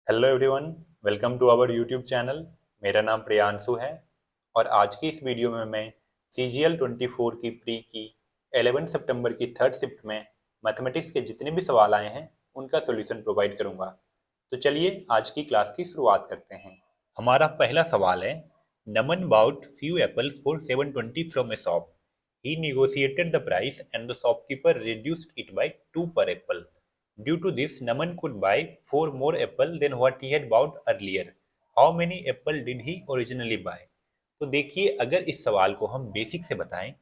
Hello everyone, welcome to our YouTube channel. मेरा नाम प्रियांशु है और आज की इस वीडियो में मैं CGL 24 की प्री की 11 सितंबर की थर्ड शिफ्ट में मैथमेटिक्स के जितने भी सवाल आए हैं उनका सॉल्यूशन प्रोवाइड करूंगा। तो चलिए आज की क्लास की शुरुआत करते हैं। हमारा पहला सवाल है, Naman bought few apples for 720 from a shop. He negotiated the price and the shopkeeper reduced it by 2 per apple. Due to this, Naman could buy 4 more apple than what he had bought earlier. How many apple did he originally buy? तो देखिए, अगर इस सवाल को हम basic से बताएं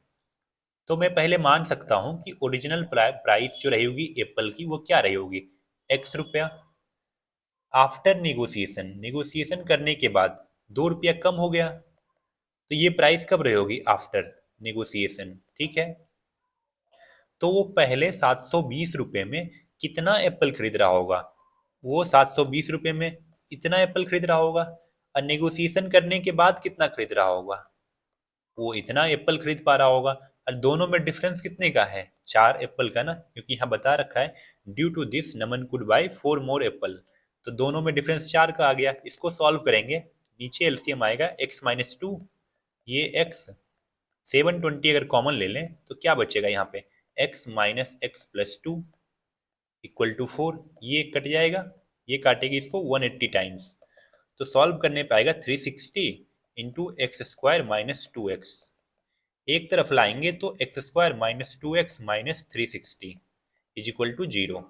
तो मैं पहले मान सकता हूं कि ओरिजिनल प्राइस जो रही होगी एप्पल की वो क्या रही होगी, एक्स रुपया। आफ्टर निगोशिएशन, निगोशिएशन करने के बाद 2 रुपया कम हो गया, तो ये प्राइस कब रही होगी, आफ्टर निगोशिएशन। ठीक है, तो वो पहले 720 रुपये में कितना एप्पल खरीद रहा होगा, वो 720 रुपये में इतना एप्पल खरीद रहा होगा। और नेगोशिएशन करने के बाद कितना खरीद रहा होगा, वो इतना एप्पल खरीद पा रहा होगा। और दोनों में डिफरेंस कितने का है, 4 एप्पल का ना, क्योंकि यहाँ बता रखा है due to this Naman could buy 4 more apple. तो दोनों में डिफरेंस 4 का आ गया। इसको सॉल्व करेंगे, नीचे एलसीएम आएगा x-2, ये x 720 अगर कॉमन ले लें तो क्या बचेगा यहाँ पे, x-x+2 इक्वल टू 4। ये कट जाएगा, ये काटेगी इसको 180 टाइम्स। तो सॉल्व करने पे आएगा 360 into x square minus 2x। एक तरफ लाएंगे तो x square minus 2x minus 360 is equal to 0।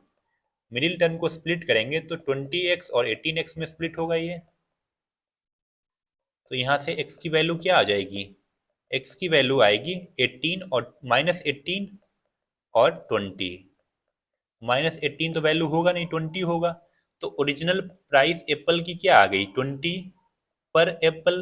Middle term को स्प्लिट करेंगे तो 20x और 18x में स्प्लिट होगा ये। तो यहाँ से x की वैल्यू क्या आ जाएगी, x की वैल्यू आएगी 18 और -18 और 20। -18 तो वैल्यू होगा नहीं, 20 होगा। तो ओरिजिनल प्राइस एप्पल की क्या आ गई, 20 पर एप्पल।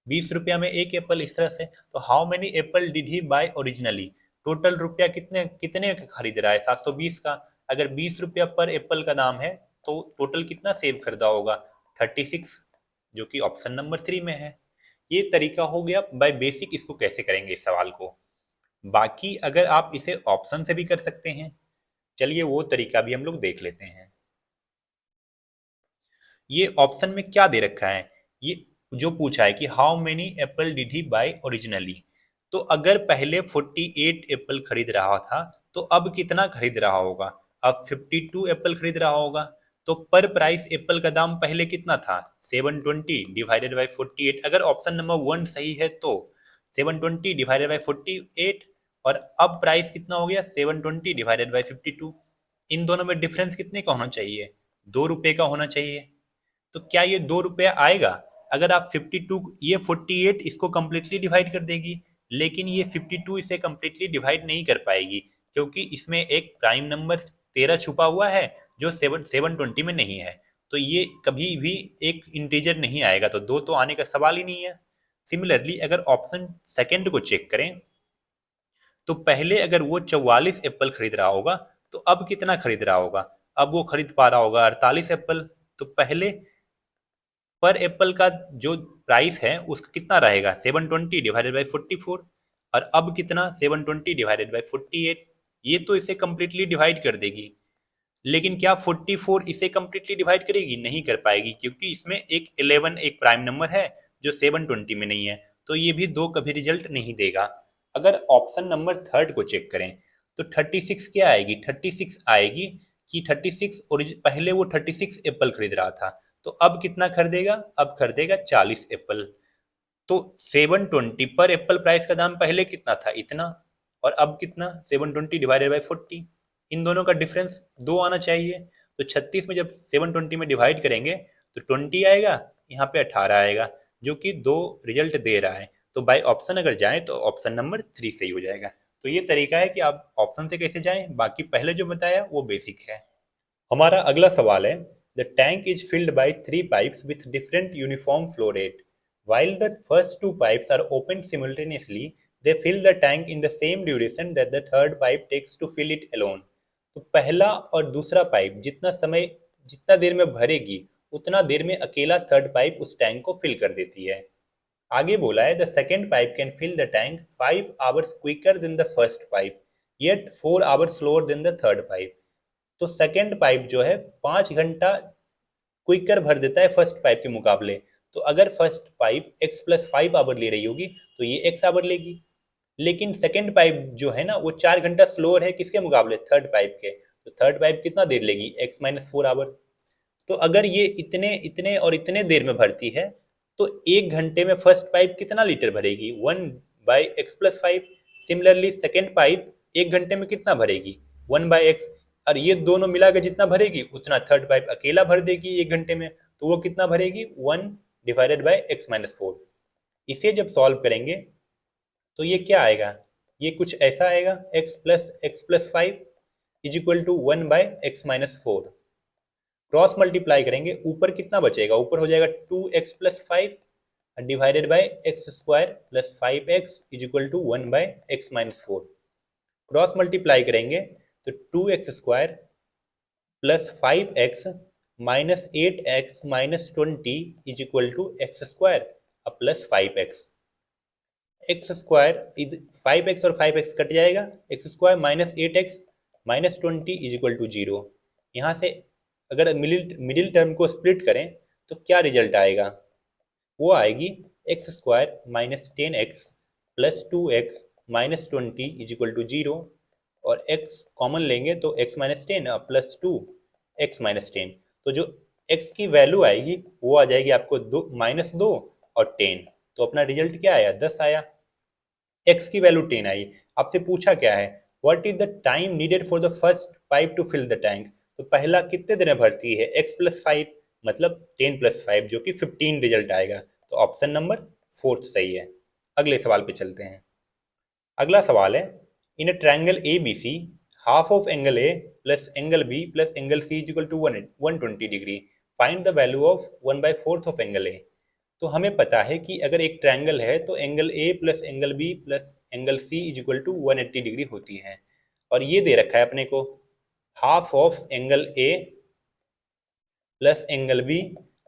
20 रुपया में एक एप्पल, इस तरह से। तो how many apple did he buy originally, total रुपया कितने कितने का खरीद रहा है, 720 का। अगर 20 रुपया पर एप्पल का दाम है तो टोटल कितना सेव खरीदा होगा, 36, जो कि ऑप्शन नंबर 3 में है। ये तरीका हो गया बाय बेसिक, इसको कैसे करेंगे इस सवाल को। बाकी अगर आप इसे ऑप्शन से भी कर सकते हैं, चलिए वो तरीका भी हम लोग देख लेते हैं। ये ऑप्शन में क्या दे रखा है, ये जो पूछा है कि how many apple did he buy originally. तो अगर पहले 48 एप्पल खरीद रहा था तो अब कितना खरीद रहा होगा, अब 52 एप्पल खरीद रहा होगा। तो पर प्राइस एप्पल का दाम पहले कितना था, 720 डिवाइडेड बाई 48। अगर ऑप्शन नंबर 1 सही है तो 720 डिवाइडेड बाई 48, और अब प्राइस कितना हो गया, 720 डिवाइडेड बाई 52। इन दोनों में डिफरेंस कितने का होना चाहिए, 2 रुपये का होना चाहिए। तो क्या ये 2 रुपया आएगा, अगर आप 52, ये 48 इसको कंप्लीटली डिवाइड कर देगी, लेकिन ये 52 इसे कंप्लीटली डिवाइड नहीं कर पाएगी, क्योंकि इसमें एक प्राइम नंबर 13 छुपा हुआ है जो 720 में नहीं है। तो ये कभी भी एक इंटीजर नहीं आएगा, तो 2 तो आने का सवाल ही नहीं है। सिमिलरली अगर ऑप्शन सेकंड को चेक करें तो पहले अगर वो 44 एप्पल खरीद रहा होगा तो अब कितना खरीद रहा होगा, अब वो खरीद पा रहा होगा 48 एप्पल। तो पहले पर एप्पल का जो प्राइस है उसका कितना रहेगा, 720 डिवाइडेड बाई 44। और अब कितना, 720 डिवाइडेड बाई 48। ये तो इसे कंप्लीटली डिवाइड कर देगी, लेकिन क्या 44 इसे कंप्लीटली डिवाइड करेगी, नहीं कर पाएगी, क्योंकि इसमें एक 11 एक प्राइम नंबर है जो 720 में नहीं है। तो ये भी 2 कभी रिजल्ट नहीं देगा। अगर ऑप्शन नंबर थर्ड को चेक करें तो 36 क्या आएगी, 36 आएगी कि 36 पहले वो 36 एप्पल खरीद रहा था, तो अब कितना खरीदेगा, अब खरीदेगा 40 एप्पल। तो 720 पर एप्पल प्राइस का दाम पहले कितना था, इतना, और अब कितना, 720 डिवाइडेड बाई 40। इन दोनों का डिफरेंस 2 आना चाहिए। तो 36 में जब 720 में डिवाइड करेंगे तो 20 आएगा, यहाँ पे 18 आएगा, जो कि 2 रिजल्ट दे रहा है। तो बाय ऑप्शन अगर जाएं तो ऑप्शन नंबर 3 सही हो जाएगा। तो ये तरीका है कि आप ऑप्शन से कैसे जाएं, बाकी पहले जो बताया वो बेसिक है। हमारा अगला सवाल है, the tank is filled by 3 pipes with different uniform flow rate. While the first 2 pipes are opened simultaneously, they fill the tank in the same duration that the third pipe takes to fill it alone. तो पहला और दूसरा pipe जितना देर में भरेगी उतना देर में अकेला थर्ड पाइप उस टैंक को फिल कर देती है। आगे बोला है, the second pipe can fill the tank 5 hours quicker than the first pipe, yet 4 hours slower than the third pipe. तो सेकेंड पाइप जो है 5 घंटा क्विकर भर देता है फर्स्ट पाइप के मुकाबले। तो अगर फर्स्ट पाइप x+5 आवर ले रही होगी तो ये x आवर लेगी। लेकिन सेकेंड पाइप जो है ना वो 4 घंटा स्लोअर है किसके मुकाबले, थर्ड पाइप के। तो थर्ड पाइप कितना देर लेगी, x-4 आवर। तो अगर ये इतने इतने और इतने देर में भरती है तो 1 घंटे में फर्स्ट पाइप कितना लीटर भरेगी, 1/x+5। सिमिलरली सेकेंड पाइप 1 घंटे में कितना भरेगी, 1/x। और ये दोनों मिला के जितना भरेगी उतना थर्ड पाइप अकेला भर देगी 1 घंटे में। तो वो कितना भरेगी, 1/x-4। इसे जब सॉल्व करेंगे तो ये क्या आएगा, ये कुछ ऐसा आएगा, x+x+5 is equal to 1/x-4। Cross multiply करेंगे, ऊपर कितना बचेगा, ऊपर हो जाएगा 2x+5 divided by x² + 5x is equal to 1/x-4। Cross multiply करेंगे तो 2x² + 5x - 8x - 20 is equal to x² + 5x। x² 5x और 5x कट जाएगा, x² - 8x - 20 is equal to 0। यहाँ से अगर मिडिल टर्म को स्प्लिट करें तो क्या रिजल्ट आएगा, वो आएगी x² - 10x + 2x - 20 is equal to 0। और x कॉमन लेंगे तो x - 10 + 2 x - 10। तो जो x की वैल्यू आएगी वो आ जाएगी आपको -2 और 10। तो अपना रिजल्ट क्या आया, 10 आया। x की वैल्यू 10 आई। आपसे पूछा क्या है, what is the time needed for the first pipe to fill the tank. तो पहला कितने देर में भरती है, x+5 मतलब 10+5 जो कि 15 रिजल्ट आएगा। तो ऑप्शन नंबर 4 सही है। अगले सवाल पे चलते हैं। अगला सवाल है, in a triangle ABC half of angle A plus angle B plus angle C is equal to 120 degree, find the value of 1/4 of angle A। तो हमें पता है कि अगर एक ट्रायंगल है तो angle A plus angle B plus angle C is equal to 180 degree होती है। और ये दे रखा है अपने को half of angle A plus angle B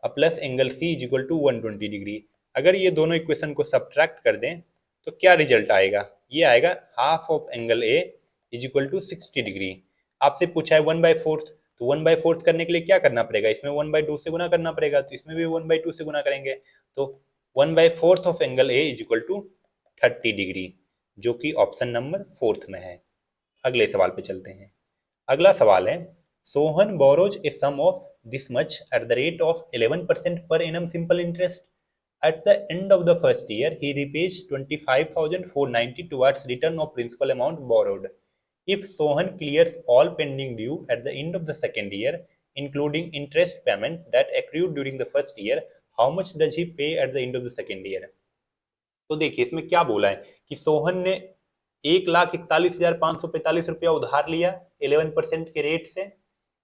plus angle C is equal to 120 degree. अगर ये दोनों इक्वेशन को सब्ट्रैक्ट कर दें तो क्या रिजल्ट आएगा, ये आएगा half of angle A is equal to 60 degree. आपसे पूछा है 1/4, तो 1/4 करने के लिए क्या करना पड़ेगा, इसमें 1/2 से गुना करना पड़ेगा, तो इसमें भी 1/2 से गुना करेंगे। तो 1/4 of angle A is equal to 30 degree, जो कि ऑप्शन नंबर 4 में है। अगले सवाल पे चलते हैं। अगला सवाल है, Sohan borrows a sum of this much at the rate of 11% per annum simple interest. At the end of the first year, he repays 25,490 towards return of principal amount borrowed. If Sohan clears all pending due at the end of the second year, including interest payment that accrued during the first year, how much does he pay at the end of the second year? तो देखिए इसमें क्या बोला है कि सोहन ने 1,41,545 रुपया उधार लिया 11% के रेट से।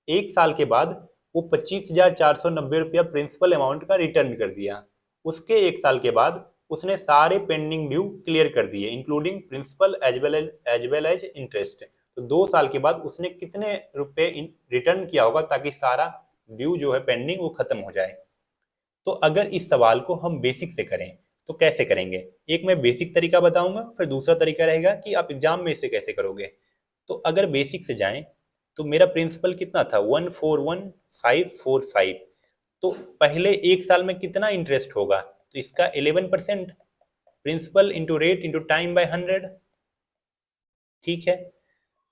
एक साल के बाद वो 25,490 रुपया प्रिंसिपल अमाउंट का रिटर्न कर दिया। उसके एक साल के बाद उसने सारे पेंडिंग ड्यू क्लियर कर दिए including principal as well as interest. तो 2 साल के बाद उसने कितने रुपए रिटर्न किया होगा ताकि सारा ड्यू जो है पेंडिंग वो खत्म हो जाए। तो अगर इस सवाल को हम बेसिक से करें तो कैसे करेंगे, एक मैं बेसिक तरीका बताऊंगा, फिर दूसरा तरीका रहेगा कि आप एग्जाम में इसे कैसे करोगे। तो अगर बेसिक से जाएं तो मेरा प्रिंसिपल कितना था, 141,545। तो पहले एक साल में कितना इंटरेस्ट होगा, तो इसका 11% principal into rate into time by 100। ठीक है,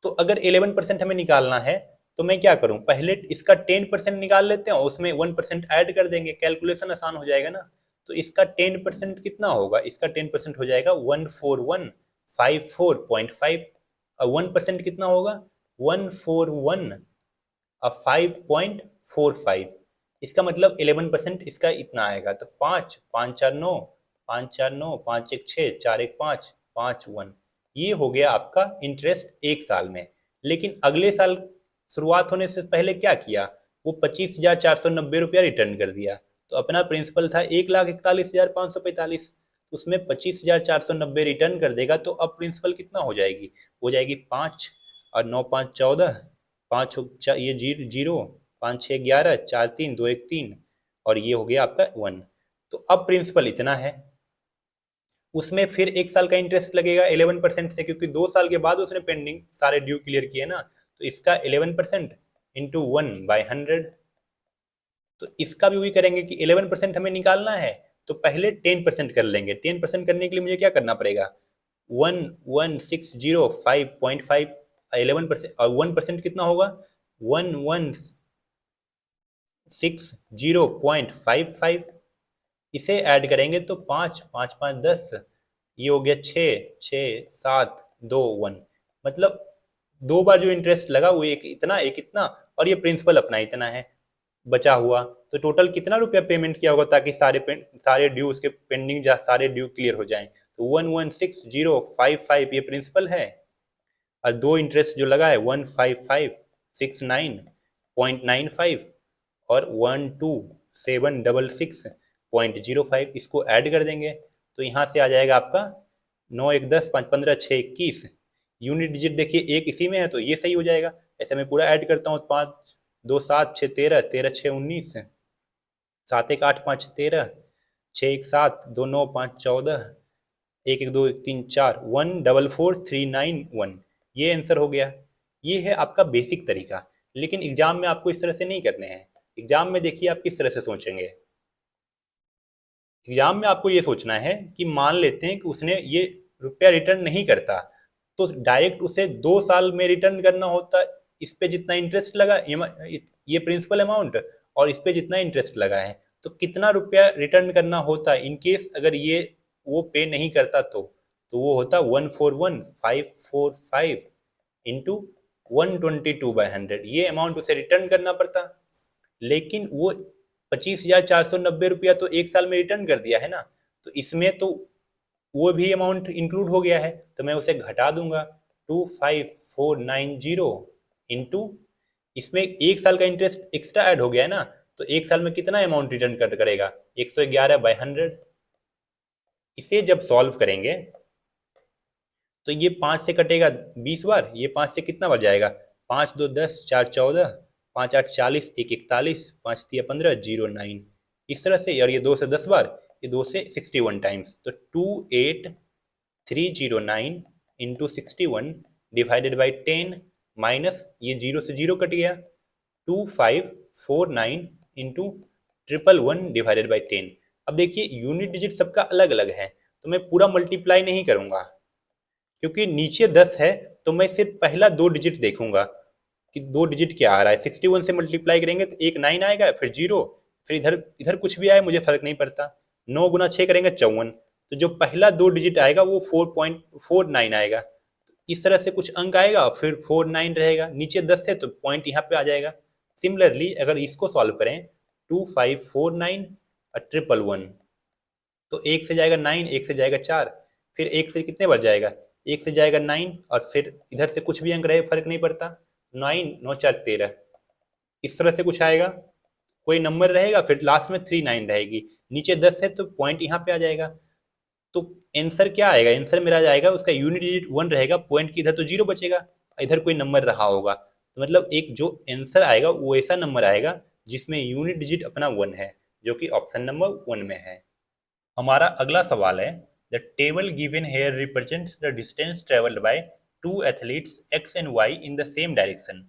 तो अगर 11% हमें निकालना है तो मैं क्या करूं, पहले इसका 10% निकाल लेते हैं और उसमें 1% ऐड कर देंगे, कैलकुलेशन आसान हो जाएगा ना। तो इसका 10% कितना होगा, इसका 10% हो जाएगा 14154.5 और 1% कितना होगा 141 5.45। इसका मतलब 11% इसका इतना आएगा। तो 5 5 4 9 5 4 9 5 1 6 4 1 5 5 1, ये हो गया आपका इंटरेस्ट एक साल में। लेकिन अगले साल शुरुआत होने से पहले क्या किया, वो 25,490 रुपया रिटर्न कर दिया। तो अपना प्रिंसिपल था 1,41,545, उसमें 25,490 रिटर्न कर देगा। तो अब प्रिंसिपल कितना हो जाएगी, हो जाएगी 5 और 9 5 14, 5 ये 0, 5 6 11, 4 3 2 1 3 और ये हो गया आपका 1। तो अब प्रिंसिपल इतना है, उसमें फिर एक साल का इंटरेस्ट लगेगा 11% से, क्योंकि 2 साल के बाद उसने पेंडिंग सारे ड्यू क्लियर किए ना। तो इसका 11% इंटू 1/100। तो इसका भी वही करेंगे कि 11% हमें निकालना है, तो पहले 10% कर लेंगे। 10% करने के लिए मुझे क्या करना पड़ेगा, 1160.5, 11%, और 1% कितना होगा, 1160.55। इसे ऐड करेंगे तो 5 5 5 10, ये हो गया 6 6 7 2 1। मतलब दो बार जो इंटरेस्ट लगा वो एक इतना, और ये प्रिंसिपल अपना इतना है बचा हुआ। तो टोटल कितना रुपया पेमेंट किया होगा ताकि सारे ड्यू उसके पेंडिंग सारे ड्यू क्लियर हो जाएं। तो 116055 ये प्रिंसिपल है, और दो इंटरेस्ट जो लगा है 15569.95 और 12766.05, इसको ऐड कर देंगे। तो यहाँ से आ जाएगा आपका 9 1 10 5 15 6 21। यूनिट डिजिट देखिए एक इसी में है तो ये सही हो जाएगा। ऐसे मैं पूरा ऐड करता हूँ, 5 2 7 6 13, 13 6 19, 7 1 8 5 13, 6 1 7 2 9 5 14, 1 1 2 1 3 4, 1444391, ये आंसर हो गया। ये है आपका बेसिक तरीका। लेकिन एग्जाम में आपको इस तरह से नहीं करने हैं। एग्जाम में देखिए आप किस तरह से सोचेंगे। एग्जाम में आपको ये सोचना है कि मान लेते हैं कि उसने ये रुपया रिटर्न नहीं करता, तो डायरेक्ट उसे 2 साल में रिटर्न करना होता। इस पे जितना इंटरेस्ट लगा, ये प्रिंसिपल अमाउंट, और इस पे जितना इंटरेस्ट लगा है, तो कितना रुपया रिटर्न करना होता इन केस अगर ये वो पे नहीं करता। तो वो होता 141,545 इंटू 122/100, ये अमाउंट उसे रिटर्न करना पड़ता। लेकिन वो 25,490 रुपया तो एक साल में रिटर्न कर दिया है ना, तो इसमें तो वो भी अमाउंट इंक्लूड हो गया है, तो मैं उसे घटा दूंगा 25490 इंटू, इसमें एक साल का इंटरेस्ट एक्स्ट्रा ऐड हो गया है ना, तो एक साल में कितना अमाउंट रिटर्न करेगा, 111/100। इसे जब सॉल्व करेंगे तो ये 5 से कटेगा 20 बार, ये 5 से कितना बार जाएगा, 5 2 10, 4 14, 5 8 40, 1 41, 5 3 15, 0 9, इस तरह से। और ये 2 से 10 बार, ये 2 से 61 टाइम्स, तो 28309 इंटू 61 डिवाइडेड बाई 10, माइनस ये 0 से 0 कट गया, 2549 इंटू 111 डिवाइडेड बाई 10। अब देखिए यूनिट डिजिट सबका अलग अलग है, तो मैं पूरा मल्टीप्लाई नहीं करूंगा, क्योंकि नीचे 10 है तो मैं सिर्फ पहला 2 डिजिट देखूंगा कि 2 डिजिट क्या आ रहा है। 61 से मल्टीप्लाई करेंगे तो एक 9 आएगा, फिर 0, फिर इधर इधर कुछ भी आए मुझे फर्क नहीं पड़ता। 9 गुना 6 करेंगे 54, तो जो पहला 2 डिजिट आएगा वो 4.49 आएगा। तो इस तरह से कुछ अंक आएगा, फिर 49 रहेगा। नीचे 10 है तो पॉइंट यहाँ पे आ जाएगा। सिमिलरली अगर इसको सॉल्व करें, 2549 और 111, तो एक से जाएगा 9, एक से जाएगा 4, फिर एक से कितने बार जाएगा, एक से जाएगा 9, और फिर इधर से कुछ भी अंक रहे फर्क नहीं पड़ता, 9 9 4 13, इस तरह से कुछ आएगा, कोई नंबर रहेगा, फिर लास्ट में 39 रहेगी। नीचे 10 है तो पॉइंट यहाँ पे आ जाएगा। तो आंसर क्या आएगा, आंसर मेरा जाएगा, उसका यूनिट डिजिट 1 रहेगा, पॉइंट की इधर तो 0 बचेगा, इधर कोई नंबर रहा होगा। तो मतलब एक जो आंसर आएगा वो ऐसा नंबर आएगा जिसमें यूनिट डिजिट अपना 1 है, जो कि ऑप्शन नंबर 1 में है। हमारा अगला सवाल है, the table given here represents the distance travelled by two athletes X and Y in the same direction,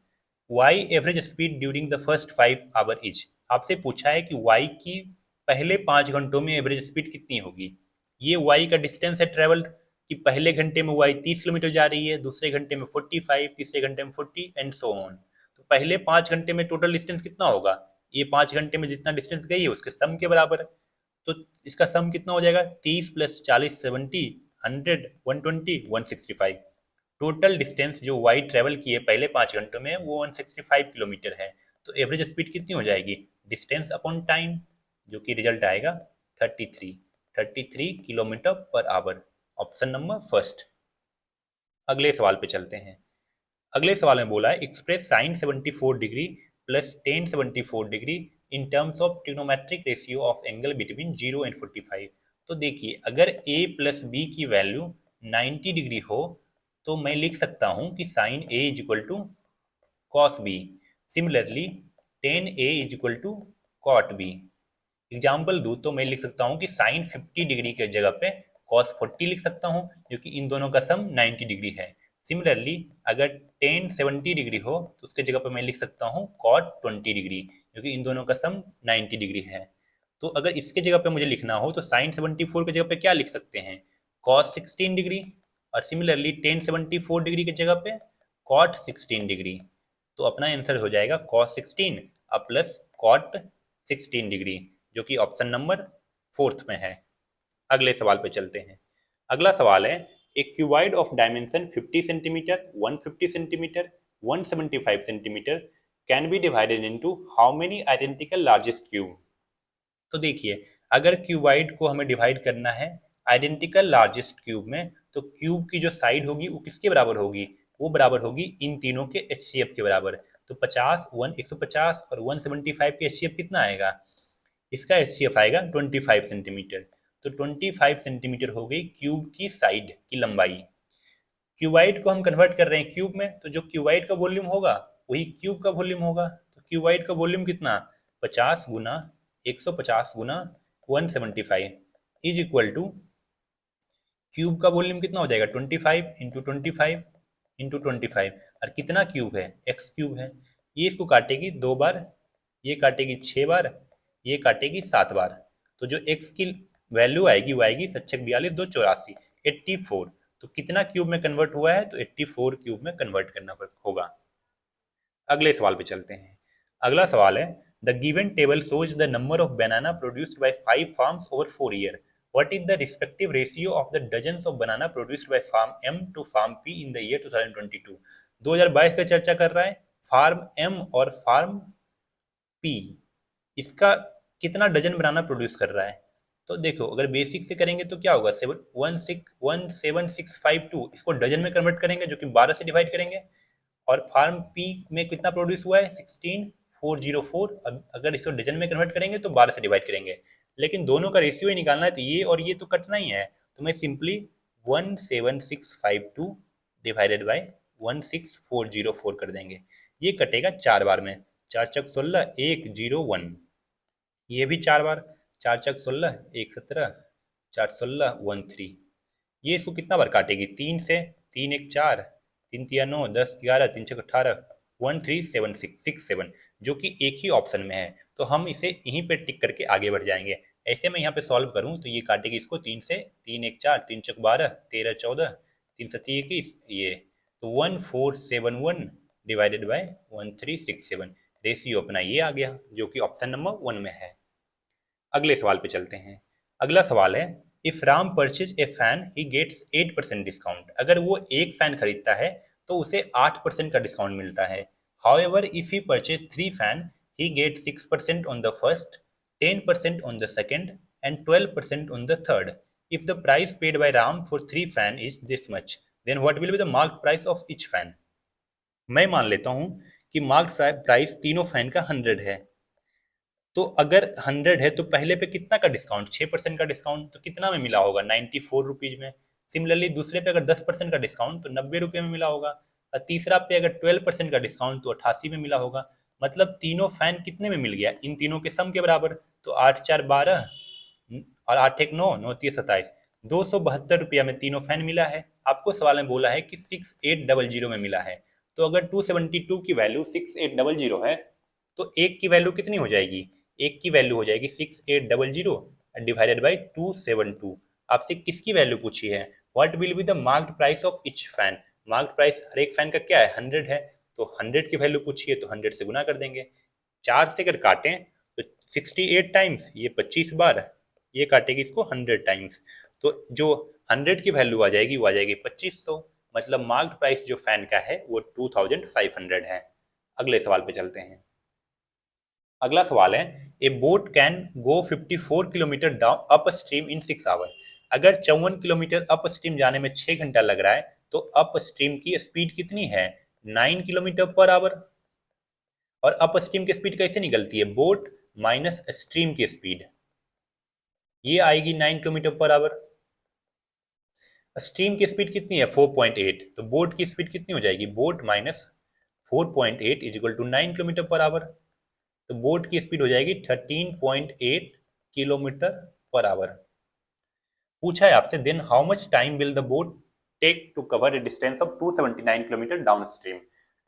Y average speed during the first 5 hour each. आपसे पूछा है कि वाई की पहले 5 घंटों में एवरेज स्पीड कितनी होगी। ये वाई का डिस्टेंस है ट्रेवल्ड, कि पहले घंटे में वाई 30 किलोमीटर जा रही है, दूसरे घंटे में 45, तीसरे घंटे में 40 एंड सो ऑन। तो पहले 5 घंटे में टोटल डिस्टेंस कितना होगा, ये 5 घंटे में जितना डिस्टेंस गई है उसके सम के बराबर है। तो इसका सम कितना हो जाएगा, 30 + 40 70, 100 120 165। टोटल डिस्टेंस जो वाई ट्रेवल किए पहले 5 घंटों में वो 165 किलोमीटर है। तो एवरेज स्पीड कितनी हो जाएगी, डिस्टेंस अपॉन टाइम, जो कि रिजल्ट आएगा 33 kilometre per our, option number first. अगले सवाल पे चलते हैं। अगले सवाल में बोला है, express sine 74 degree plus tan 74 degree in terms of trigonometric ratio of angle between 0 and 45। तो देखिए अगर a प्लस बी की वैल्यू 90 डिग्री हो तो मैं लिख सकता हूं कि sine a is equal to cos B. Similarly tan a is equal to cot B. Example दूं तो मैं लिख सकता हूं कि साइन 50 डिग्री के जगह पे कॉस 40 लिख सकता हूं, क्योंकि इन दोनों का सम 90 डिग्री है। सिमिलरली अगर टेन 70 डिग्री हो तो उसके जगह पर मैं लिख सकता हूँ कॉट 20 डिग्री, क्योंकि इन दोनों का सम 90 डिग्री है। तो अगर इसके जगह पे मुझे लिखना हो तो साइन 74 की जगह पे क्या लिख सकते हैं, कॉस 16 डिग्री, और सिमिलरली टेन 74 डिग्री की जगह पे कॉट 16 डिग्री। तो अपना आंसर हो जाएगा कॉस 16 प्लस कॉट 16 डिग्री, जो कि ऑप्शन नंबर 4 में है। अगले सवाल पे चलते हैं। अगला सवाल है, a cuboid of dimension 50 centimetre, 150 centimetre, 175 centimetre can be divided into how many identical largest cube. तो देखिए, अगर क्यूबॉइड को हमें डिवाइड करना है आइडेंटिकल लार्जेस्ट क्यूब में, तो क्यूब की जो साइड होगी वो किसके बराबर होगी, वो बराबर होगी इन तीनों के एचसीएफ के बराबर। तो 50 150 और 175 के एचसीएफ कितना आएगा, इसका एचसीएफ आएगा 25 सेंटीमीटर। तो 25 सेंटीमीटर हो गई क्यूब की साइड की लंबाई। क्यूबाइड को हम कन्वर्ट कर रहे हैं क्यूब में, तो जो क्यूबाइड का वॉल्यूम होगा वही क्यूब का वॉल्यूम होगा। तो क्यूबाइड का वॉल्यूम कितना, 50 गुना 150 गुना 175 इज इक्वल टू क्यूब का वॉल्यूम कितना हो जाएगा 25 इंटू 25 इंटू 25। और कितना क्यूब है, एक्स क्यूब है। ये इसको काटेगी 2 बार, ये काटेगी 6 बार, ये काटेगी 7 बार। तो जो एक्स की वैल्यू आएगी वो आएगी 742 2 84 84। तो कितना क्यूब में कन्वर्ट हुआ है, तो 84 क्यूब में कन्वर्ट करना होगा। अगले सवाल पे चलते हैं। अगला सवाल है, the given table shows the number of banana produced by 5 farms over 4 year. What is the respective ratio of the dozens of banana produced by farm M to farm P in the year 2022? 2022 का चर्चा कर रहा है। Farm M और farm P, इसका कितना dozen बनाना produce कर रहा है। तो देखो, अगर बेसिक से करेंगे तो क्या होगा, 17652, इसको डजन में कन्वर्ट करेंगे जो कि 12 से डिवाइड करेंगे। और फार्म पी में कितना प्रोड्यूस हुआ है 16404, अगर इसको डजन में कन्वर्ट करेंगे तो 12 से डिवाइड करेंगे। लेकिन दोनों का रेशियो ही निकालना है, तो ये और ये तो कटना ही है। तो मैं सिंपली 17652 डिवाइडेड बाय 16404 कर देंगे। ये कटेगा 4 बार में, 4 चक 16 101। ये भी 4 बार, 4 चक 16 117, 4 16 13। ये इसको कितना बार काटेगी, 3 से, 3 1 4, 3 3 9 10 11, 3 6 18, 137667, जो कि एक ही ऑप्शन में है। तो हम इसे यहीं पे टिक करके आगे बढ़ जाएंगे। ऐसे मैं यहाँ पे सॉल्व करूँ तो ये काटेगी इसको 3 से, 3 1 4, 3 चक 12, 13 14, 3 7 21, ये तो 1471 डिवाइडेड बाय 1367। रेशियो अपना ये आ गया, जो कि ऑप्शन नंबर 1 में है। अगले सवाल पे चलते हैं। अगला सवाल है, if Ram purchase a fan he gets 8% discount. अगर वो एक फैन खरीदता है तो उसे 8% का डिस्काउंट मिलता है। However if he purchase 3 fan he get 6% on the first, 10% on the second and 12% on the third. If the price paid by Ram for 3 fan is this much, then what will be the marked price of each fan. मैं मान लेता हूं कि marked price तीनों fan का 100 है। तो अगर 100 है तो पहले पे कितना का डिस्काउंट, 6% का डिस्काउंट, तो कितना में मिला होगा 94 रुपीज में। सिमिलरली दूसरे पे अगर 10% का डिस्काउंट तो 90 रुपये में मिला होगा। और तीसरा पे अगर 12% का डिस्काउंट तो 88 में मिला होगा। मतलब तीनों फैन कितने में मिल गया, इन तीनों के सम के बराबर। तो 8 4 12 और 8 1 9, 9 3 27, 272 रुपया में तीनों फैन मिला है। आपको सवाल में बोला है कि 6800 में मिला है। तो अगर 272 की वैल्यू 6800 है तो एक की वैल्यू कितनी हो जाएगी, एक की वैल्यू हो जाएगी 6800 डिवाइडेड बाई 272। आपसे किसकी वैल्यू पूछी है, what will be the marked price of each fan. Marked price हर एक फैन का क्या है 100 है, तो 100 की वैल्यू पूछी है तो 100 से गुना कर देंगे। 4 से अगर काटें तो 68 टाइम्स, ये 25 बार, ये काटेगी इसको 100 टाइम्स। तो जो 100 की वैल्यू आ जाएगी वो आ जाएगी 2500। मतलब मार्क्ड प्राइस जो फैन का है वो 2500 है। अगले सवाल पे चलते हैं। अगला सवाल है, a boat can go 54 kilometre down upstream in 6 hour. अगर 54 किलोमीटर अप स्ट्रीम जाने में 6 घंटा लग रहा है तो अप स्ट्रीम की स्पीड कितनी है, 9 किलोमीटर पर आवर। और अप स्ट्रीम की स्पीड कैसे निकलती है, बोट माइनस स्ट्रीम की स्पीड, ये आएगी 9 किलोमीटर पर आवर। स्ट्रीम की स्पीड कितनी है 4.8, तो बोट की स्पीड कितनी हो जाएगी, boat minus 4.8 is equal to 9 kilometre per hour. तो बोट की स्पीड हो जाएगी 13.8 किलोमीटर पर आवर। पूछा है आपसे, then how much time will the boat take to cover a distance of 279 kilometre downstream.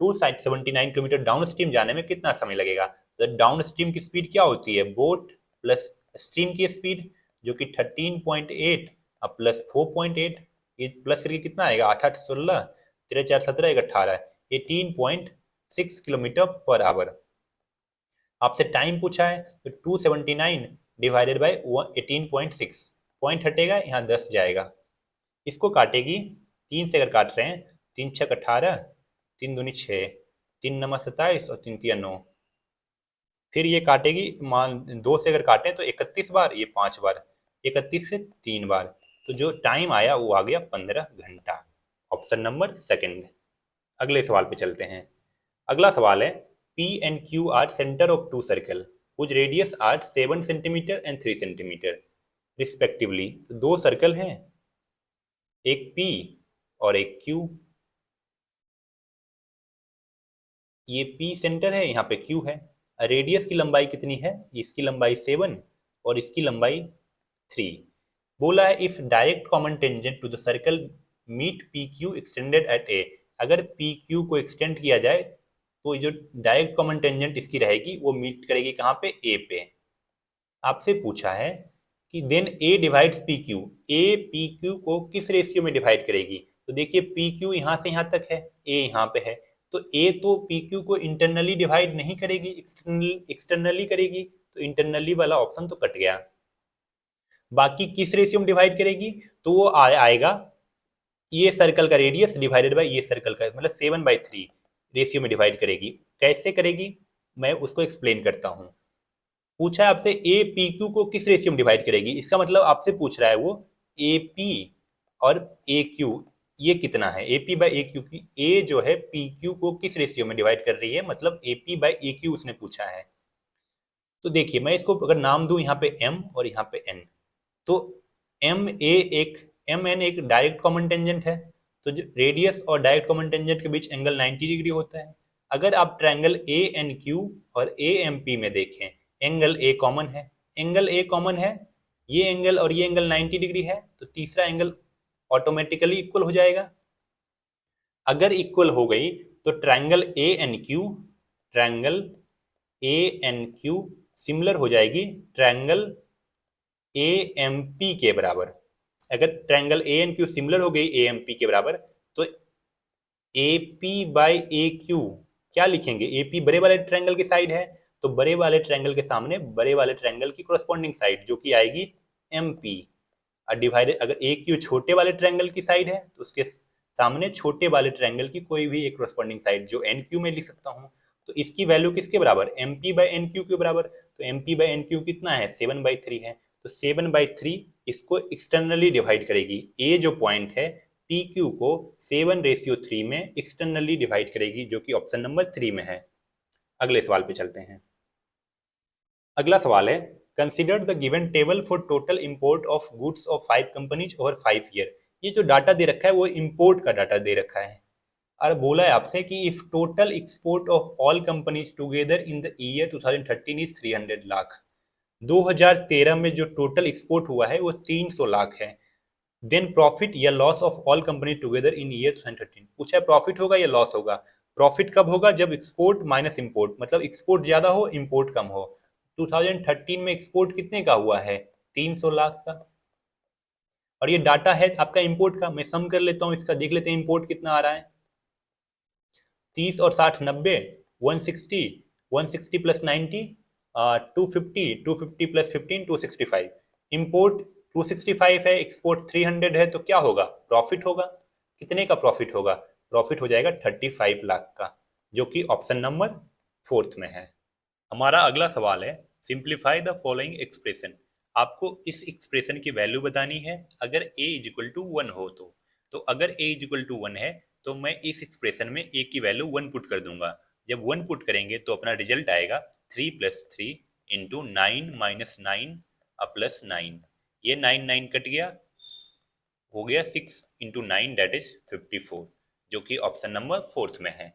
279 kilometre downstream जाने में कितना समय लगेगा? तो डाउनस्ट्रीम की स्पीड क्या होती है? बोट प्लस स्ट्रीम की स्पीड, जो कि 13.8 अब प्लस 4.8, ये प्लस करके कितना आएगा? 8 8 16, 3 4 17, 1 18, 18.6 किलोमीटर पर आवर। आपसे टाइम पूछा है तो 279 डिवाइडेड बाई 18.6, पॉइंट हटेगा, यहाँ 10 जाएगा, इसको काटेगी 3 से अगर काट रहे हैं, 3 छक 18, 3 दूनी 6, 3 नंबर 27 और 3 तिया 9, फिर ये काटेगी, मान 2 से अगर काटें तो 31 बार, ये 5 बार, 31 से 3 बार, तो जो टाइम आया वो आ गया 15 घंटा। Option number second. अगले सवाल पे चलते हैं। अगला सवाल है, P and Q are center of two circle whose radius are 7 centimetre and 3 centimetre respectively. तो दो सर्कल हैं, एक P और एक Q। ये P सेंटर है, यहाँ पे Q है। रेडियस की लंबाई कितनी है? इसकी लंबाई 7 और इसकी लंबाई 3। बोला है if direct common tangent to the circle meet PQ extended at A। अगर PQ को एक्सटेंड किया जाए तो जो डायरेक्ट कॉमन टेंजेंट इसकी रहेगी वो मीट करेगी कहाँ पे? ए पे। आपसे पूछा है कि then A divides P Q, A P Q को किस रेशियो में डिवाइड करेगी? तो देखिए पी क्यू यहाँ से यहाँ तक है, ए यहाँ पे है, तो ए तो पी क्यू को इंटरनली डिवाइड नहीं करेगी, एक्सटर्नली करेगी, तो इंटरनली वाला ऑप्शन तो कट गया। बाकी किस रेशियो में डिवाइड करेगी? तो वो आएगा ये सर्कल का रेडियस डिवाइडेड बाय ये सर्कल का, मतलब 7/3 रेशियो में डिवाइड करेगी। कैसे करेगी मैं उसको एक्सप्लेन करता हूँ। पूछा है आपसे ए पी क्यू को किस रेशियो में डिवाइड करेगी, इसका मतलब आपसे पूछ रहा है वो ए पी और ए क्यू ये कितना है, ए पी बाई ए क्यू की ए जो है पी क्यू को किस रेशियो में डिवाइड कर रही है, मतलब ए पी बाई ए क्यू उसने पूछा है। तो देखिए मैं इसको अगर नाम दूं यहाँ पे एम और यहाँ पे एन, तो एम एन एक डायरेक्ट कॉमन टेंजेंट है, तो जो रेडियस और डायरेक्ट कॉमन टेंजेंट के बीच एंगल 90 डिग्री होता है। अगर आप ट्रायंगल ए एन क्यू और ए एम पी में देखें, एंगल ए कॉमन है, एंगल ए कॉमन है, ये एंगल और ये एंगल 90 डिग्री है, तो तीसरा एंगल ऑटोमेटिकली इक्वल हो जाएगा। अगर इक्वल हो गई तो triangle A N Q similar हो जाएगी ट्रायंगल ए एम पी के बराबर। अगर triangle A N Q similar हो गई ए एम पी के बराबर, तो A P by A Q क्या लिखेंगे? ए पी बड़े वाले ट्रायंगल की साइड है, तो बड़े वाले ट्रायंगल के सामने बड़े वाले ट्रायंगल की कोरस्पॉन्डिंग साइड जो कि आएगी एम पी, और डिवाइडेड अगर ए क्यू छोटे वाले ट्रायंगल की साइड है तो उसके सामने छोटे वाले ट्रायंगल की कोई भी एक कोरस्पॉन्डिंग साइड जो एन क्यू में लिख सकता हूँ। तो इसकी वैल्यू किसके बराबर? M P by N Q के बराबर। तो M P by N Q कितना है? 7/3 है, तो 7/3 इसको एक्सटर्नली डिवाइड करेगी। ए जो पॉइंट है पी क्यू को 7:3 में एक्सटर्नली डिवाइड करेगी, जो कि ऑप्शन नंबर 3 में है। अगले सवाल पे चलते हैं। अगला सवाल है, consider the given table for total import of goods of 5 companies over 5 year. ये जो डाटा दे रखा है वो इंपोर्ट का डाटा दे रखा है, और बोला है आपसे कि if total export of all companies together in the year 2013 is 300 lakh. 2013 में जो टोटल एक्सपोर्ट हुआ है वो 300 लाख है। देन प्रॉफिट या loss of all company together in year 2013। पूछा है प्रॉफिट होगा या लॉस होगा। प्रॉफिट कब होगा? जब एक्सपोर्ट माइनस इंपोर्ट, मतलब एक्सपोर्ट ज्यादा हो इंपोर्ट कम हो। 2013 में एक्सपोर्ट कितने का हुआ है? 300 लाख का। और ये डाटा है आपका इंपोर्ट का, मैं सम कर लेता हूँ इसका, देख लेते हैं इंपोर्ट कितना आ रहा है। 30 और 60 90, 160, 160 प्लस 90 250, 250 प्लस 15 265। इंपोर्ट 265 है, एक्सपोर्ट 300 है, तो क्या होगा? प्रॉफिट होगा। कितने का प्रॉफिट होगा? प्रॉफिट हो जाएगा 35 लाख का, जो कि ऑप्शन नंबर 4 में है। हमारा अगला सवाल है, सिंप्लीफाई द फॉलोइंग एक्सप्रेशन। आपको इस एक्सप्रेशन की वैल्यू बतानी है अगर a इज इक्वल टू 1 हो तो अगर a इज इक्वल टू 1 है तो मैं इस एक्सप्रेशन में a की वैल्यू 1 पुट कर दूंगा। जब 1 पुट करेंगे तो अपना रिजल्ट आएगा 3 + 3 इंटू 9 - 9 प्लस 9। ये 9 9 कट गया, हो गया 6 इंटू 9 दैट इज 54, जो कि ऑप्शन नंबर 4 में है।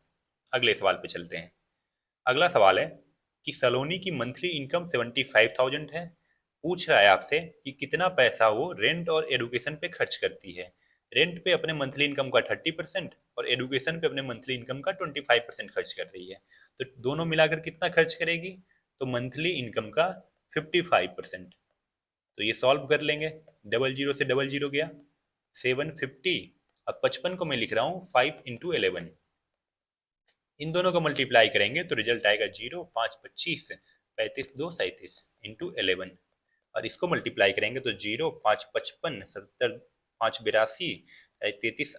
अगले सवाल पे चलते हैं। अगला सवाल है कि सलोनी की मंथली इनकम 75,000 है। पूछ रहा है आपसे कि कितना पैसा वो रेंट और एडुकेशन पे खर्च करती है। रेंट पे अपने मंथली इनकम का 30% और एडुकेशन पे अपने मंथली इनकम का 25% खर्च कर रही है। तो दोनों मिलाकर कितना खर्च करेगी? तो मंथली इनकम का 55%। तो ये सॉल्व कर लेंगे। डबल जीरो से डबल जीरो गया, 750। अब 55 को मैं लिख रहा हूँ 5 × 11। इन दोनों को मल्टीप्लाई करेंगे तो रिजल्ट आएगा 0, 5 25, 35 2 37 इंटू 11। और इसको मल्टीप्लाई करेंगे तो 0, 5 55, 70 5 82, 33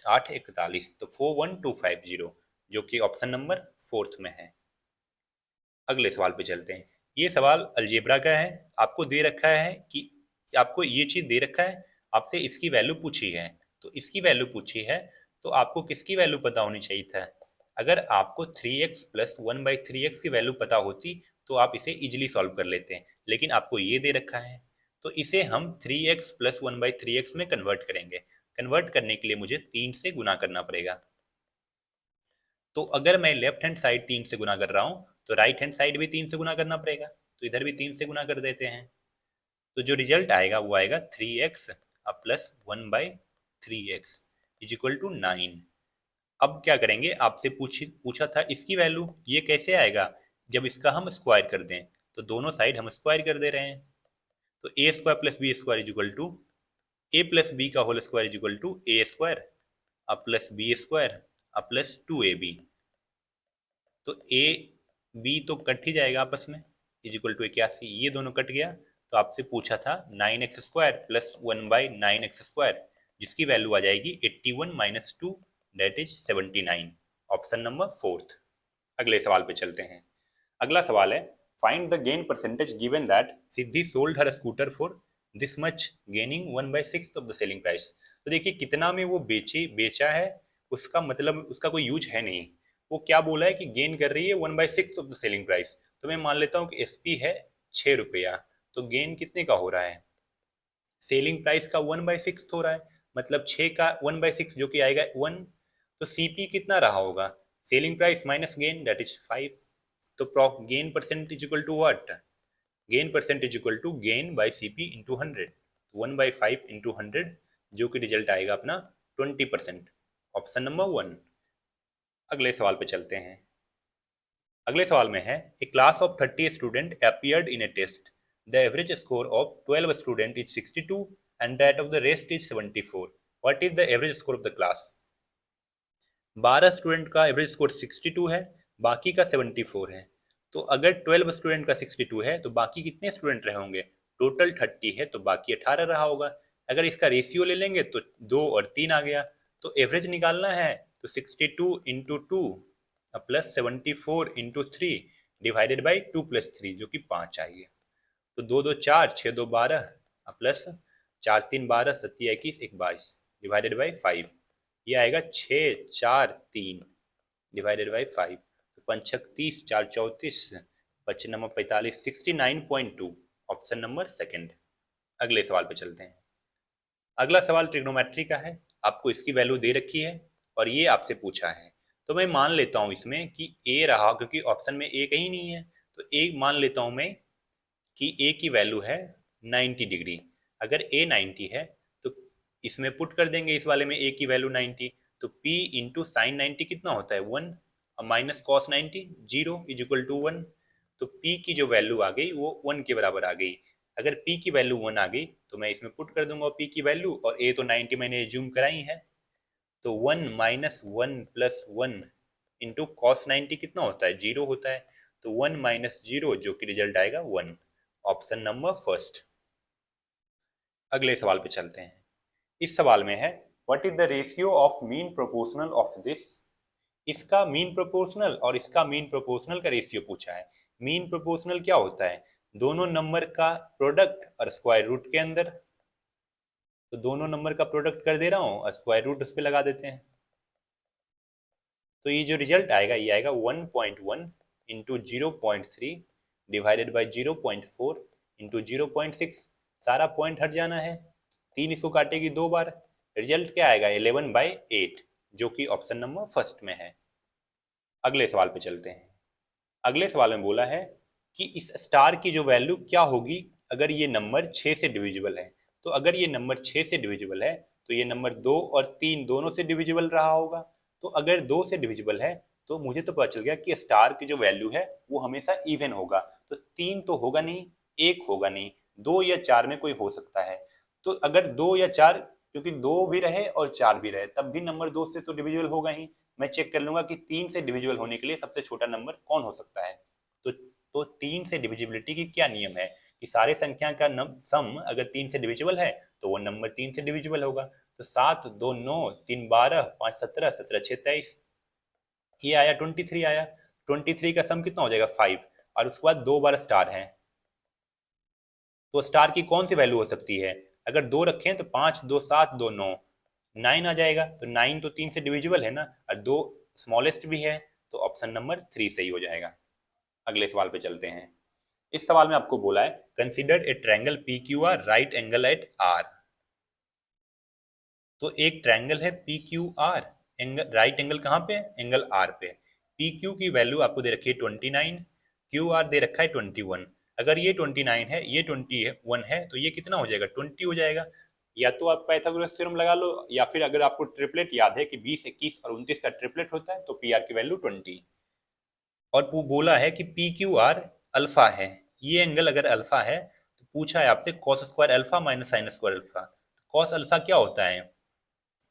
8 41, तो 41250, जो कि ऑप्शन नंबर 4 में है। अगले सवाल पे चलते हैं। ये सवाल अलजेब्रा का है। आपको दे रखा है कि आपको ये चीज दे रखा है, आपसे इसकी वैल्यू पूछी है। तो इसकी वैल्यू पूछी है तो आपको किसकी वैल्यू पता होनी चाहिए था? अगर आपको 3x प्लस 1/3x की वैल्यू पता होती तो आप इसे इजिली सॉल्व कर लेते हैं, लेकिन आपको ये दे रखा है तो इसे हम 3x प्लस 1/3x में कन्वर्ट करेंगे। कन्वर्ट करने के लिए मुझे 3 से गुना करना पड़ेगा। तो अगर मैं लेफ्ट हैंड साइड 3 से गुना कर रहा हूँ तो राइट हैंड साइड भी 3 से गुना करना पड़ेगा। तो इधर भी 3 से गुना कर देते हैं। तो जो रिजल्ट आएगा वो आएगा 3x plus 1/3x is equal to 9। अब क्या करेंगे, आपसे पूछा था इसकी वैल्यू, ये कैसे आएगा जब इसका हम स्क्वायर कर दें। तो दोनों साइड हम स्क्वायर कर दे रहे हैं। तो A square plus B square is equal to A plus B का whole square is equal to A square plus B square plus 2ab। तो ए बी तो कट ही जाएगा आपस में, इज इक्वल टू 81, ये दोनों कट गया। तो आपसे पूछा था 9x² प्लस 1/9x², जिसकी वैल्यू आ जाएगी 81 minus 2 that is 79, option number 4। अगले सवाल पे चलते हैं। अगला सवाल है, find the gain percentage given that Siddhi sold her scooter for this much gaining 1/6 of the selling price. तो देखिए कितना में वो बेचा है, उसका मतलब उसका कोई यूज है नहीं। वो क्या बोला है कि गेन कर रही है 1/6 ऑफ द सेलिंग प्राइस। तो मैं मान लेता हूँ कि एसपी है 6 रुपया, तो गेन कितने का हो रहा है? सेलिंग प्राइस का 1/6 हो रहा है, मतलब 6 का 1/6 जो कि आएगा 1। तो सीपी कितना रहा होगा? Selling price minus gain that is 5। तो gain percentage equal to what? Gain percentage equal to gain by CP into 100। 1/5 into 100, जो कि रिजल्ट आएगा अपना 20%, ऑप्शन नंबर 1। अगले सवाल पे चलते हैं। अगले सवाल में है, a class of 30 student appeared in a test, the average score of 12 student is 62 and that of the rest is 74। What is the average score of the class? 12 student का एवरेज स्कोर 62 है, बाकी का 74 है। तो अगर 12 student का 62 है तो बाकी कितने स्टूडेंट रहे होंगे? टोटल 30 है तो बाकी 18 रहा होगा। अगर इसका रेशियो ले लेंगे तो 2 और 3 आ गया। तो एवरेज निकालना है तो 62 into 2 plus 74 into 3 divided by 2 plus 3, जो कि 5 आएगी। तो 2 2 4, 6 2 12 प्लस 4 3 12, 7 21 1 22 डिवाइडेड बाई 5। ये आएगा 6 4 3 डिवाइडेड बाई 5। तो 5 6 30, 4 34, 5 9 45, 69.2, ऑप्शन नंबर 2। अगले सवाल पे चलते हैं। अगला सवाल ट्रिग्नोमेट्री का है। आपको इसकी वैल्यू दे रखी है और ये आपसे पूछा है। तो मैं मान लेता हूँ इसमें कि ए रहा, क्योंकि ऑप्शन में ए कहीं नहीं है। तो ए मान लेता हूँ मैं कि ए की वैल्यू है 90 डिग्री। अगर ए 90 है तो इसमें पुट कर देंगे, इस वाले में ए की वैल्यू 90। तो p इंटू साइन 90 कितना होता है 1, minus cos 90 0 is equal to 1। तो p की जो वैल्यू आ गई वो 1 के बराबर आ गई। अगर p की वैल्यू 1 आ गई तो मैं इसमें पुट कर दूंगा p की वैल्यू, और a तो 90 मैंने जूम कराई है। तो 1 माइनस 1 प्लस 1 इंटू कॉस 90 कितना होता है 0 होता है। तो 1 माइनस 0, जो कि रिजल्ट आएगा 1, ऑप्शन नंबर 1। अगले सवाल पे चलते हैं। इस सवाल में है, what is the ratio of mean proportional of this. इसका मीन प्रोपोर्शनल और इसका मीन प्रोपोर्शनल का रेशियो पूछा है। मीन प्रोपोर्शनल क्या होता है? दोनों नंबर का प्रोडक्ट और स्क्वायर रूट के अंदर। तो दोनों नंबर का प्रोडक्ट कर दे रहा हूँ और स्क्वायर रूट उस पर लगा देते हैं। तो ये जो रिजल्ट आएगा ये आएगा 1.1 इंटू 0.3 डिवाइडेड बाई 0.4 इंटू 0.6। सारा पॉइंट हट जाना है, 3 इसको काटेगी 2 बार। रिजल्ट क्या आएगा 11/8, जो कि ऑप्शन नंबर 1 में है। अगले सवाल पे चलते हैं। अगले सवाल में बोला है कि इस स्टार की जो वैल्यू क्या होगी अगर ये नंबर 6 से डिविजिबल है। तो अगर ये नंबर 6 से डिविजिबल है तो ये नंबर 2 और 3 दोनों से डिविजिबल रहा होगा। तो अगर 2 से डिविजिबल है तो मुझे तो पता चल गया कि स्टार की जो वैल्यू है वो हमेशा इवन होगा। तो 3 तो होगा नहीं, 1 होगा नहीं, 2 या 4 में कोई हो सकता है। तो अगर 2 या 4, क्योंकि 2 भी रहे और 4 भी रहे तब भी नंबर 2 से तो डिविजिबल होगा ही। मैं चेक कर लूंगा कि 3 से डिविजिबल होने के लिए सबसे छोटा नंबर कौन हो सकता है। तो 3 से डिविजिबिलिटी की क्या नियम है कि सारे संख्या का सम अगर 3 से डिविजिबल है तो वो नंबर 3 से डिविजिबल होगा। तो 7 2 9 3 12 5 17 17 6 23, ये आया 23 आया। 23 का सम कितना हो जाएगा 5, और उसके बाद 2 बार स्टार है। तो स्टार की कौन सी वैल्यू हो सकती है? अगर 2 रखें तो 5 2 7 2 9, 9 आ जाएगा। तो 9 तो 3 से डिविजिबल है ना, और 2 स्मॉलेस्ट भी है, तो ऑप्शन नंबर 3 सही हो जाएगा। अगले सवाल पे चलते हैं। इस सवाल में आपको बोला है consider a triangle P Q R right angle at R. तो एक ट्रायंगल है P Q R, angle right angle कहाँ पे? एंगल आर पे। पी क्यू की वैल्यू आपको दे रखी है 29, क्यू आर दे रखा है 21। अगर ये 29 है, ये 21 है, तो ये कितना हो जाएगा? 20 हो जाएगा। या तो आप पाइथागोरस थ्योरम लगा लो, या फिर अगर आपको ट्रिपलेट याद है कि 20 21 और 29 का ट्रिपलेट होता है, तो पी आर की वैल्यू 20। और बोला है कि पी क्यू आर अल्फा है, ये एंगल अगर अल्फा है तो पूछा है आपसे cos square alpha minus sine square alpha. Cos alpha क्या होता है?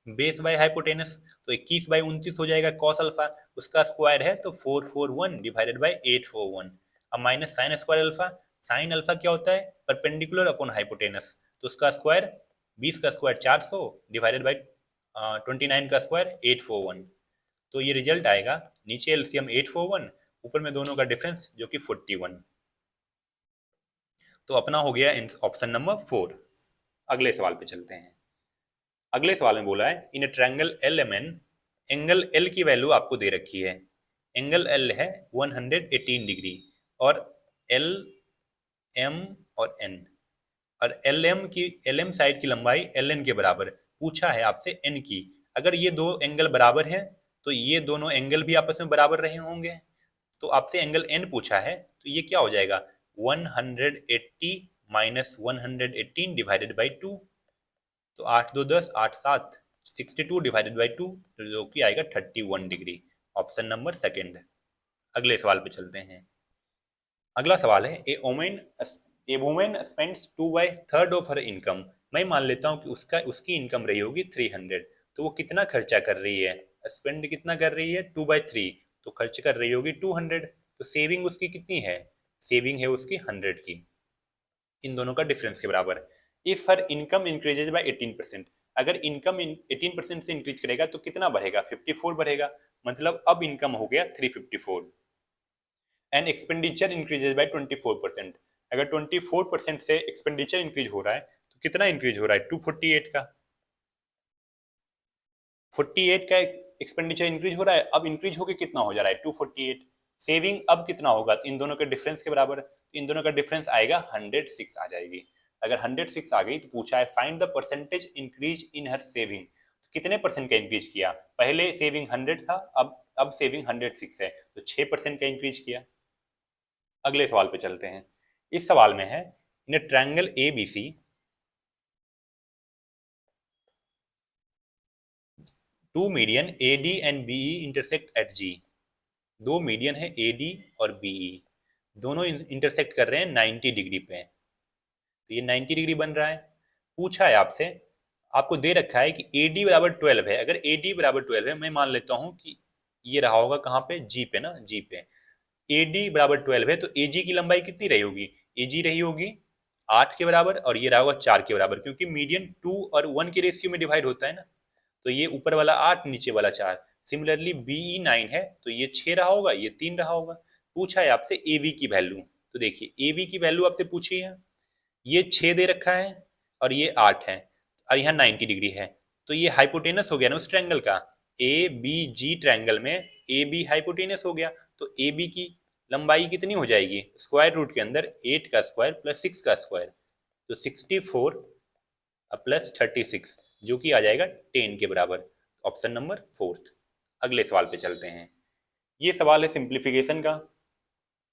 Base by hypotenuse. तो 21 बाई 29 हो जाएगा कॉस अल्फा, उसका स्क्वायर है तो 441 डिवाइडेड बाई 841। अब minus sine square alpha, sine alpha क्या होता है? परपेंडिकुलर अपॉन हाइपोटेनस, तो उसका स्क्वायर 20 का स्क्वायर 400 डिवाइडेड बाई 29 का स्क्वायर 841। तो ये रिजल्ट आएगा, नीचे एलसीएम 841, ऊपर में दोनों का डिफरेंस जो कि 41। तो अपना हो गया ऑप्शन नंबर 4। अगले सवाल पे चलते हैं। अगले सवाल में बोला है in triangle L M N, angle L की वैल्यू आपको दे रखी है। एंगल एल है 118 डिग्री, और एल एम और एन, और एल एम की, एल एम साइड की लंबाई एल एन के बराबर पूछा है आपसे एन की। अगर ये दो एंगल बराबर हैं तो ये दोनों एंगल भी आपस में बराबर रहे होंगे। तो आपसे एंगल एन पूछा है, तो ये क्या हो जाएगा? 180 माइनस 118 डिवाइडेड बाई 2। तो 8 2 10, 8 7 62 डिवाइडेड बाई 2, तो जो कि आएगा 31 डिग्री। Option number second. अगले सवाल पे चलते हैं। अगला सवाल है a women spends 2/3 of her income. मैं मान लेता हूँ कि उसकी इनकम रही होगी 300, तो वो कितना खर्चा कर रही है? स्पेंड कितना कर रही है? 2/3, तो खर्च कर रही होगी 200। तो सेविंग उसकी कितनी है? सेविंग है उसकी 100 की, इन दोनों का डिफरेंस के बराबर। If her income increases by 18%, अगर इनकम 18% से इंक्रीज करेगा तो कितना बढ़ेगा? 54 बढ़ेगा। मतलब अब इनकम हो गया 354। एंड एक्सपेंडिचर इंक्रीजेज बाय 24%, अगर 24% से एक्सपेंडिचर इंक्रीज हो रहा है तो कितना इंक्रीज हो रहा है? 248 का, 48 का एक्सपेंडिचर इंक्रीज हो रहा है, अब इंक्रीज होकर कितना हो जा रहा है? 248। सेविंग अब कितना होगा? इन दोनों के डिफरेंस के बराबर, इन दोनों का डिफरेंस आएगा 106 आ जाएगी। अगर 106 आ गई तो पूछा है find the percentage increase in her saving. तो कितने परसेंट का इंक्रीज किया? पहले सेविंग 100 था, अब सेविंग 106 है, तो 6% का इंक्रीज किया। अगले सवाल पे चलते हैं। इस सवाल में है in triangle A B C, two median A D and B E intersect at G. दो मीडियन है ए डी और बीई, दोनों इंटरसेक्ट कर रहे हैं 90 डिग्री पे। तो ये 90 डिग्री बन रहा है। पूछा है आपसे, आपको दे रखा है कि ए डी बराबर 12 है। अगर ए डी बराबर 12 है, मैं मान लेता हूं कि ये रहा होगा कहाँ पे? जी पे ना, जी पे। ए डी बराबर 12 है तो ए जी की लंबाई कितनी रही होगी? ए जी रही होगी 8 के बराबर, और ये रहा होगा 4 के बराबर, क्योंकि मीडियन 2 और 1 के रेशियो में डिवाइड होता है ना। तो ये ऊपर वाला 8, नीचे वाला 4। सिमिलरली बीई 9 है तो ये 6 रहा होगा, ये 3 रहा होगा। पूछा है आपसे ए बी की वैल्यू, तो देखिए ए बी की वैल्यू आपसे पूछी है, ये 6 दे रखा है और ये 8 है, और यहाँ 90 डिग्री है। तो ये हाइपोटेनस हो गया ना उस ट्रायंगल का। ए बी जी ट्रायंगल में ए बी हाइपोटेनस हो गया, तो ए बी की लंबाई कितनी हो जाएगी? स्क्वायर रूट के अंदर 8 का स्क्वायर प्लस 6 का स्क्वायर, तो 64 प्लस 36, जो कि आ जाएगा 10 के बराबर। Option number 4। अगले सवाल पे चलते हैं। ये सवाल है सिंप्लीफिकेशन का,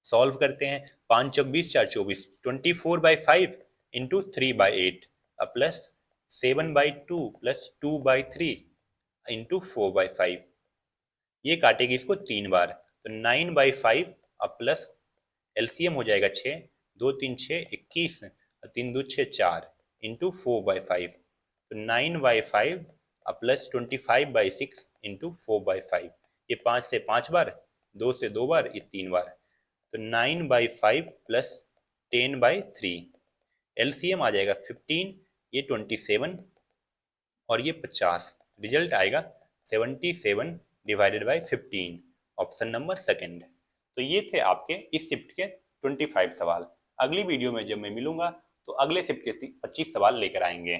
सॉल्व करते हैं। 5 चौक 20, 4 24, 24/5 इंटू 3/8 प्लस 7/2 प्लस 2/3 इंटू 4/5, ये काटेगी इसको 3 बार, तो 9/5 अब प्लस एलसीएम हो जाएगा 6, 2 3 6 21 और 3 2 6 4 इंटू 4/5, तो 9/5 अब प्लस 25/6 इंटू 4/5, ये 5 से 5 बार, 2 से 2 बार, ये 3 बार, तो 9/5 प्लस 10/3, एलसीएम आ जाएगा 15, ये 27 और ये 50, रिजल्ट आएगा 77 divided by 15, option number second. तो ये थे आपके इस शिफ्ट के 25 सवाल। अगली वीडियो में जब मैं मिलूंगा तो अगले शिफ्ट के 25 सवाल लेकर आएंगे।